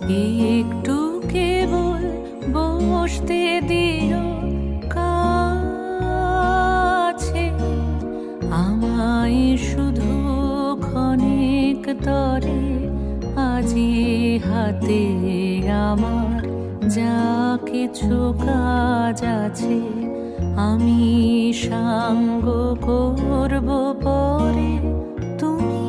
একটু কেবল বসতে দিও কাছে, আমায় শুধু ক্ষণিক তরে। আজি হাতে আমার যা কিছু কাজ আছে, আমি সাঙ্গ করব পরে। তুমি